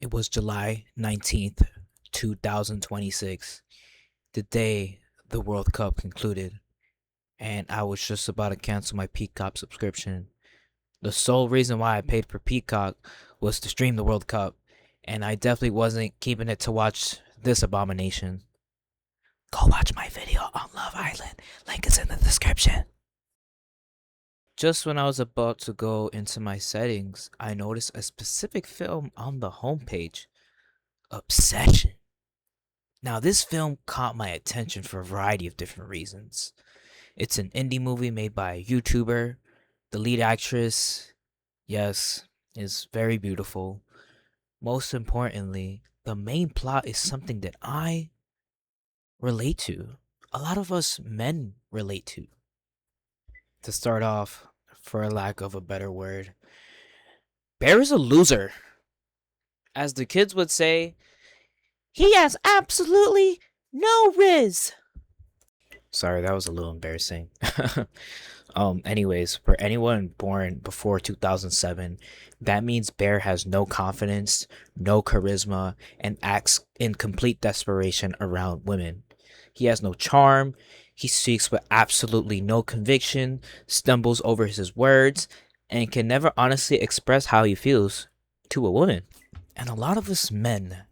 It was July 19th, 2026, the day the World Cup concluded, and I was just about to cancel my Peacock subscription. The sole reason why I paid for Peacock was to stream the World Cup, and I definitely wasn't keeping it to watch this abomination. Go watch my video on Love Island. Link is in the description. Just when I was about to go into my settings, I noticed a specific film on the homepage. Obsession. Now, this film caught my attention for a variety of different reasons. It's an indie movie made by a YouTuber. The lead actress, yes, is very beautiful. Most importantly, the main plot is something that I relate to. A lot of us men relate to. To start off, for a lack of a better word, Bear is a loser. As the kids would say, he has absolutely no rizz. Sorry, that was a little embarrassing. Anyways, for anyone born before 2007, that means Bear has no confidence, no charisma, and acts in complete desperation around women. He has no charm, he speaks with absolutely no conviction, stumbles over his words, and can never honestly express how he feels to a woman. And a lot of us men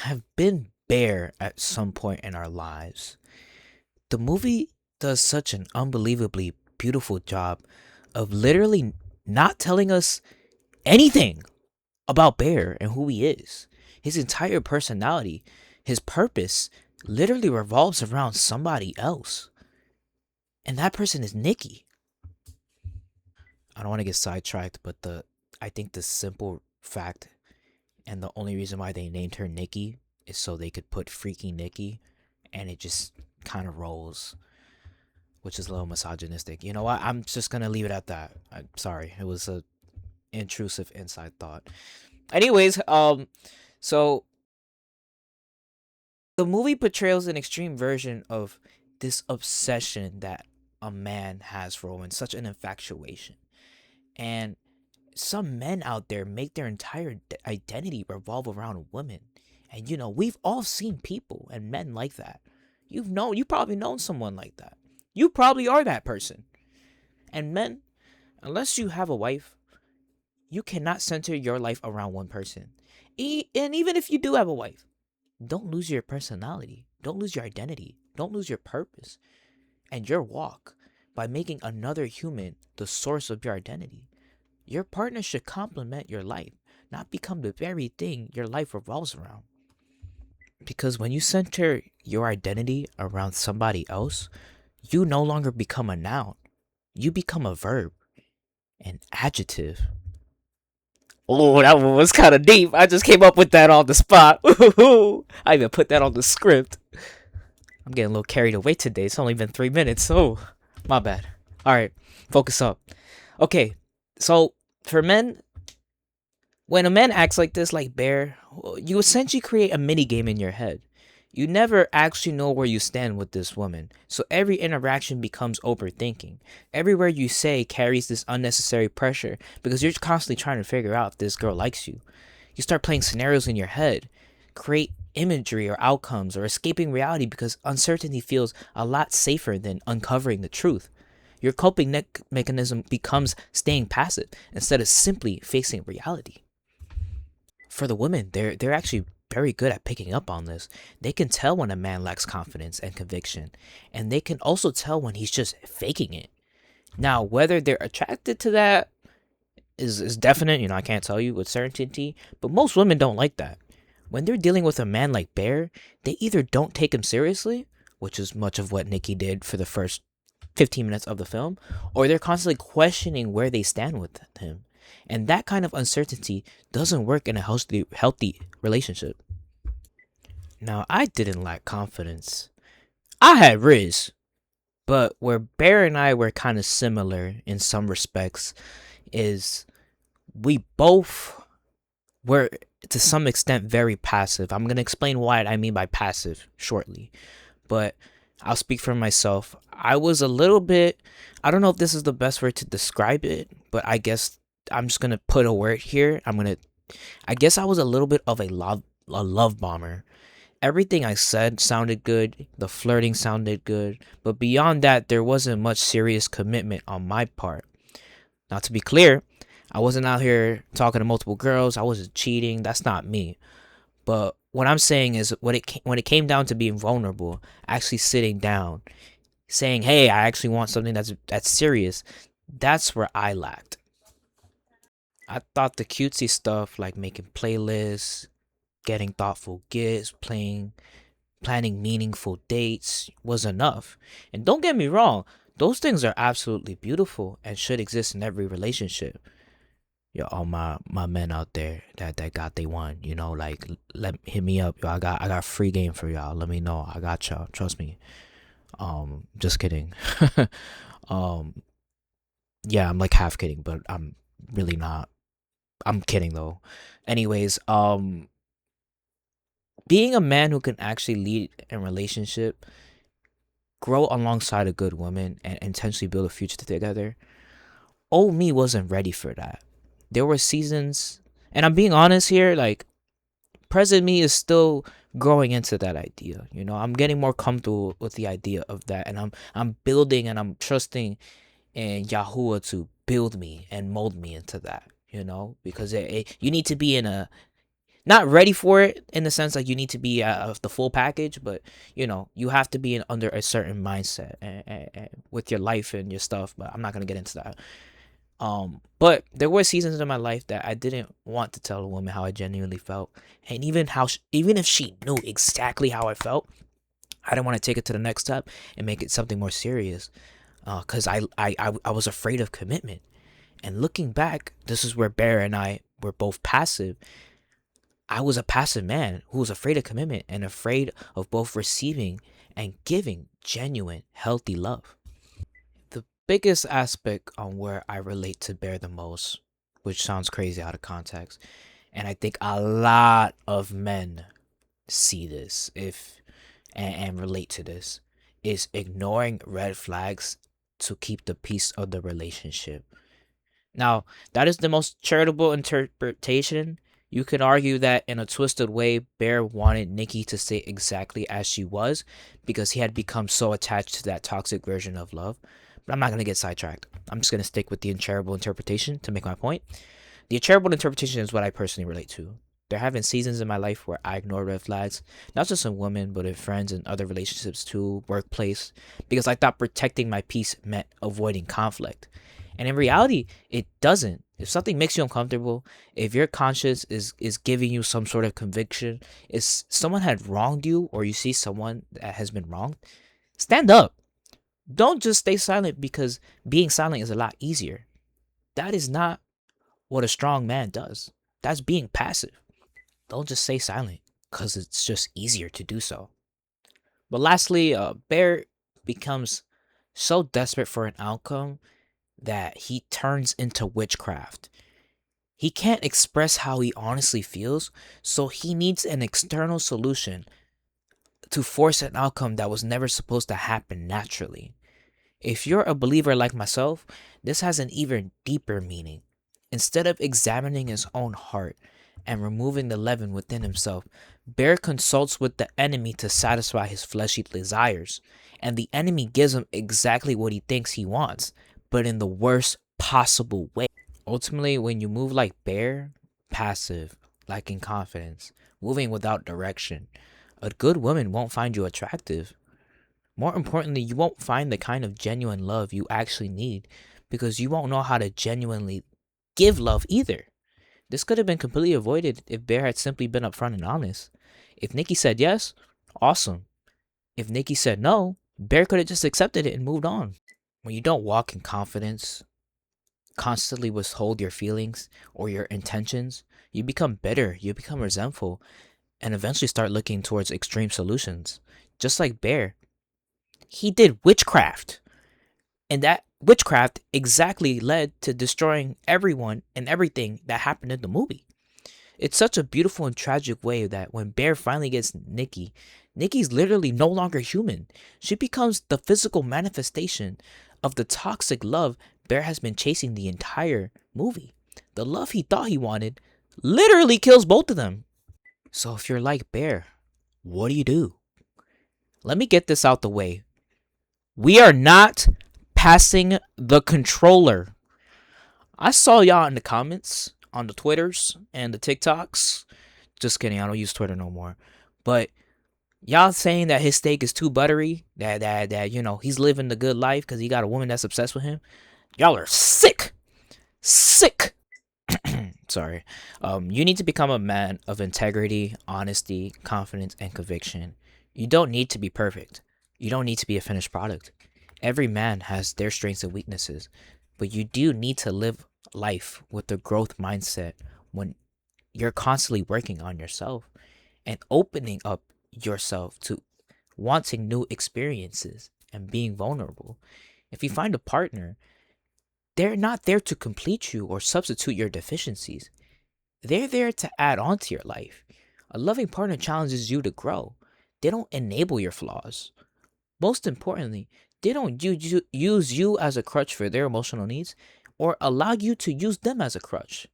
have been Bear at some point in our lives. The movie does such an unbelievably beautiful job of literally not telling us anything about Bear and who he is. His entire personality, his purpose, literally revolves around somebody else. And that person is Nikki. I don't want to get sidetracked, but I think the simple fact and the only reason why they named her Nikki is so they could put Freaky Nikki, and it just kind of rolls, which is a little misogynistic. You know what? I'm just gonna leave it at that. I'm sorry, it was a intrusive inside thought. Anyways, so the movie portrays an extreme version of this obsession that a man has for a woman, such an infatuation, and some men out there make their entire identity revolve around women. And we've all seen people and men like that. You probably known someone like that. You probably are that person. And men, unless you have a wife, you cannot center your life around one person. And even if you do have a wife, don't lose your personality. Don't lose your identity. Don't lose your purpose and your walk by making another human the source of your identity. Your partner should complement your life, not become the very thing your life revolves around. Because when you center your identity around somebody else, you no longer become a noun. You become a verb, an adjective. Oh, that one was kind of deep. I just came up with that on the spot. I even put that on the script. I'm getting a little carried away today. It's only been 3 minutes. Oh, my bad. All right, focus up. Okay, so for men, when a man acts like this, like Bear, you essentially create a mini game in your head. You never actually know where you stand with this woman, so every interaction becomes overthinking. Every word you say carries this unnecessary pressure because you're constantly trying to figure out if this girl likes you. You start playing scenarios in your head, create imagery or outcomes, or escaping reality because uncertainty feels a lot safer than uncovering the truth. Your coping mechanism becomes staying passive instead of simply facing reality. For the women, they're actually very good at picking up on this. They can tell when a man lacks confidence and conviction, and they can also tell when he's just faking it. Now, whether they're attracted to that is definite. I can't tell you with certainty, but most women don't like that. When they're dealing with a man like Bear, they either don't take him seriously, which is much of what Nikki did for the first 15 minutes of the film, or they're constantly questioning where they stand with him. And that kind of uncertainty doesn't work in a healthy relationship. Now, I didn't lack confidence. I had rizz. But where Bear and I were kind of similar in some respects is we both were, to some extent, very passive. I'm going to explain what I mean by passive shortly. But I'll speak for myself. I was a little bit, I don't know if this is the best word to describe it, but I guess I'm just going to put a word here. I'm going to I guess I was a little bit of a love bomber. Everything I said sounded good, the flirting sounded good, but beyond that, there wasn't much serious commitment on my part. Now, to be clear, I wasn't out here talking to multiple girls. I wasn't cheating. That's not me. But what I'm saying is, when it came down to being vulnerable, actually sitting down, saying, "Hey, I actually want something that's serious," that's where I lacked. I thought the cutesy stuff like making playlists, getting thoughtful gifts, planning meaningful dates was enough. And don't get me wrong, those things are absolutely beautiful and should exist in every relationship. Yo, all my men out there that got they one, like let hit me up. Yo, I got free game for y'all. Let me know. I got y'all. Trust me. Just kidding. um, yeah, I'm like half kidding, but I'm really not. I'm kidding though. Anyways, being a man who can actually lead in relationship, grow alongside a good woman, and intentionally build a future together. Old me wasn't ready for that. There were seasons, and I'm being honest here, like present me is still growing into that idea. I'm getting more comfortable with the idea of that, and I'm building and I'm trusting in Yahuwah to build me and mold me into that. Because you need to be in a not ready for it in the sense like you need to be of the full package, but you have to be in under a certain mindset and with your life and your stuff. But I'm not gonna get into that. But there were seasons in my life that I didn't want to tell a woman how I genuinely felt, and even if she knew exactly how I felt, I didn't want to take it to the next step and make it something more serious, because I was afraid of commitment. And looking back, this is where Bear and I were both passive. I was a passive man who was afraid of commitment and afraid of both receiving and giving genuine, healthy love. The biggest aspect on where I relate to Bear the most, which sounds crazy out of context, and I think a lot of men see this and relate to this, is ignoring red flags to keep the peace of the relationship. Now, that is the most charitable interpretation. You could argue that in a twisted way, Bear wanted Nikki to stay exactly as she was because he had become so attached to that toxic version of love. But I'm not going to get sidetracked. I'm just going to stick with the uncharitable interpretation to make my point. The charitable interpretation is what I personally relate to. There have been seasons in my life where I ignore red flags, not just in women, but in friends and other relationships too, workplace, because I thought protecting my peace meant avoiding conflict. And in reality, it doesn't. If something makes you uncomfortable, if your conscience is giving you some sort of conviction, if someone had wronged you or you see someone that has been wronged, stand up. Don't just stay silent because being silent is a lot easier. That is not what a strong man does. That's being passive. Don't just stay silent because it's just easier to do so. But lastly, Bear becomes so desperate for an outcome that he turns into witchcraft. He can't express how he honestly feels, so he needs an external solution to force an outcome that was never supposed to happen naturally. If you're a believer like myself, this has an even deeper meaning. Instead of examining his own heart and removing the leaven within himself, Bear consults with the enemy to satisfy his fleshy desires, and the enemy gives him exactly what he thinks he wants, but in the worst possible way. Ultimately, when you move like Bear, passive, lacking confidence, moving without direction, a good woman won't find you attractive. More importantly, you won't find the kind of genuine love you actually need because you won't know how to genuinely give love either. This could have been completely avoided if Bear had simply been upfront and honest. If Nikki said yes, awesome. If Nikki said no, Bear could have just accepted it and moved on. When you don't walk in confidence, constantly withhold your feelings or your intentions, you become bitter, you become resentful, and eventually start looking towards extreme solutions. Just like Bear, he did witchcraft. And that witchcraft exactly led to destroying everyone and everything that happened in the movie. It's such a beautiful and tragic way that when Bear finally gets Nikki, Nikki's literally no longer human. She becomes the physical manifestation of the toxic love Bear has been chasing the entire movie. The love he thought he wanted Literally kills both of them. So if you're like Bear, what do? Let me get this out the way. We are not passing the controller. I saw y'all in the comments on the Twitters and the TikToks. Just kidding, I don't use Twitter no more. But y'all saying that his steak is too buttery, that you know, he's living the good life because he got a woman that's obsessed with him. Y'all are sick. Sick. Sorry. You need to become a man of integrity, honesty, confidence, and conviction. You don't need to be perfect. You don't need to be a finished product. Every man has their strengths and weaknesses, but you do need to live life with a growth mindset when you're constantly working on yourself and opening up yourself to wanting new experiences and being vulnerable. If you find a partner, they're not there to complete you or substitute your deficiencies. They're there to add on to your life. A loving partner challenges you to grow. They don't enable your flaws. Most importantly, they don't use you as a crutch for their emotional needs or allow you to use them as a crutch.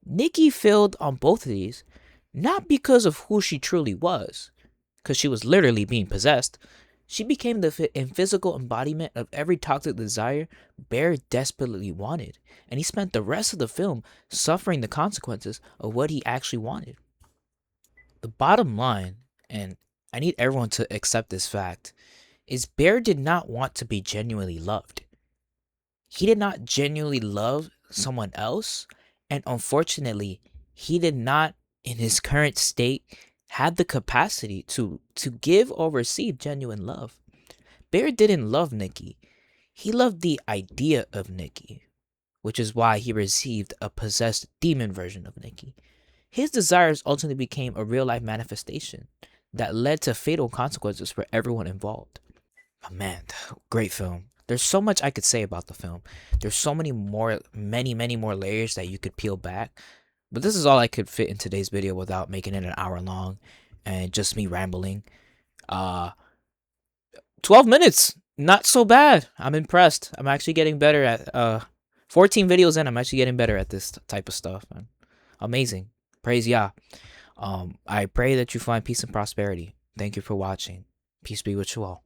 Nikki failed on both of these, not because of who she truly was, because she was literally being possessed. She became the physical embodiment of every toxic desire Bear desperately wanted, and he spent the rest of the film suffering the consequences of what he actually wanted. The bottom line, and I need everyone to accept this fact, is Bear did not want to be genuinely loved. He did not genuinely love someone else, and unfortunately, he did not, in his current state, have the capacity to give or receive genuine love. Bear didn't love Nikki. He loved the idea of Nikki, which is why he received a possessed demon version of Nikki. His desires ultimately became a real-life manifestation that led to fatal consequences for everyone involved. Oh, man, great film. There's so much I could say about the film. There's so many more layers that you could peel back. But this is all I could fit in today's video without making it an hour long and just me rambling. 12 minutes. Not so bad. I'm impressed. I'm actually getting better at 14 videos in. I'm actually getting better at this type of stuff, man. Amazing. Praise Yah. I pray that you find peace and prosperity. Thank you for watching. Peace be with you all.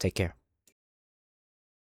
Take care.